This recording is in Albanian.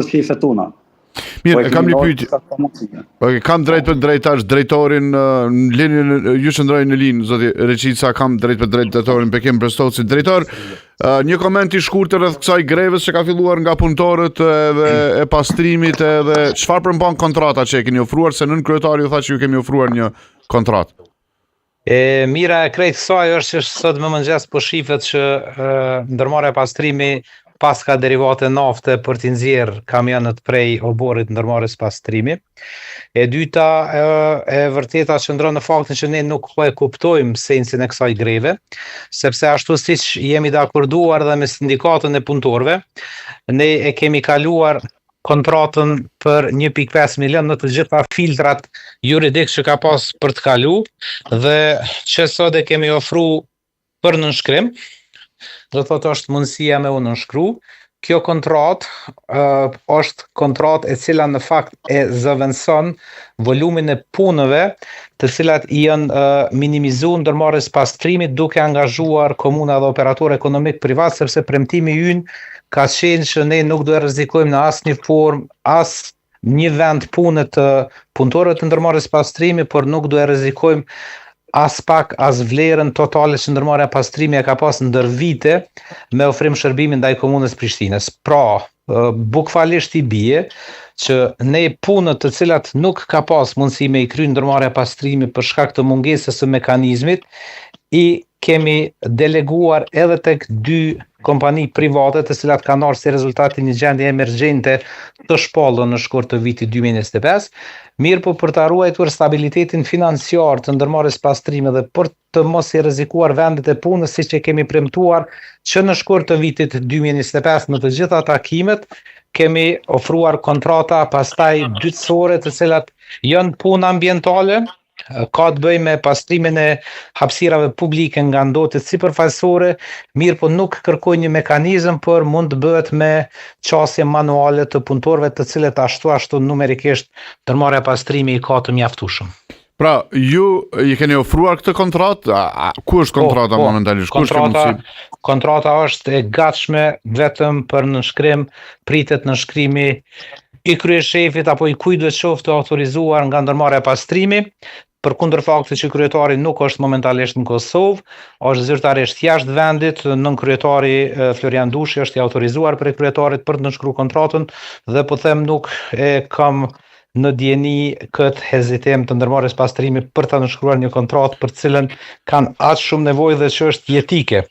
shifet tona. Mirë, kam një pyetje. Kam drejt për drejt tash drejtorin në linjën, ju shndroj në linjë, zoti Reqica, kam drejt për drejt drejtorin Bekim Prestoci. Drejtor, një koment i shkurtër rreth kësaj greves që ka filluar nga punëtorët edhe e pastrimit, edhe çfarë përmban kontrata që e keni ofruar, se nën kryetari ju tha që ju kemi ofruar një kontratë. Mira e krejt kësaj është që sot më mëngjes po shifet që ndërmarrja e pastrimi pas ka derivate nafte për t'i nxjerrë kamionët prej oborrit ndërmarrjes pastrimi. E dyta, e vërteta qëndron në faktin që ne nuk po e kuptojmë sensin e kësaj greve, sepse ashtu siç jemi dakorduar dhe me sindikatën e punëtorëve, ne e kemi kaluar kontratën për 1.5 milion në të gjitha filtrat juridik që ka pas për të kalu, dhe që sot e kemi ofru për nënshkrim, do thotë është mundësia me u nënshkru. Kjo kontrat është kontrat e cila në fakt e zëvendëson volumin e punëve të cilat i janë minimizuar ndërmarrjes pastrimit duke angazhuar komuna dhe operator ekonomik privat, sepse premtimi ynë ka qenë që ne nuk do e rrezikojmë në asnjë formë as një vend pune të punëtorëve të ndërmarrjes pastrimi, por nuk do e rrezikojmë as pak as vlerën totale që ndërmarrja pastrimi e ka pas ndër vite me ofrim shërbimi ndaj komunës Prishtinës. Pra, bukfalisht i bie që ne punët të cilat nuk ka pas mundësi me i kry ndërmarrja pastrimi për shkak të mungesës së mekanizmit, i kemi deleguar edhe tek 2 kompani private të cilat kanë ardhur si rezultati një gjendje emergjente të shpallur në shkurt të vitit 2025, mirë po për të ruajtur stabilitetin financiar të ndërmarrjes pastrimi dhe për të mos i rrezikuar vendet e punës siç e kemi premtuar që në shkurt të vitit 2025 në të gjitha takimet kemi ofruar kontrata pastaj dytësore të cilat janë punë ambientale, ka të bëjë me pastrimin e hapësirave publike nga ndotet sipërfaqësore, mirë po nuk kërkoj një mekanizëm, por mund të bëhet me qasje manuale të punëtorëve të cilët ashtu numerikisht ndërmarrja pastrimi i ka të mjaftueshëm. Pra, ju i keni ofruar këtë kontratë? Ku është kontrata momentalisht? Kontrata është e gatshme vetëm për nënshkrim, pritet nënshkrimi i kryeshefit apo i kujt qoftë autorizuar nga ndërmarrja pastrimi, përkundër faktit që kryetari nuk është momentalisht në Kosovë, është zyrtarisht jashtë vendit, nën kryetari Florian Dushi është i autorizuar për kryetarit për të nënshkruar kontratën dhe po them nuk e kam në dieni këtë hezitim të ndërmarrjes pastrimi për të nënshkruar një kontratë për cilën kanë aq shumë nevojë dhe që është jetike.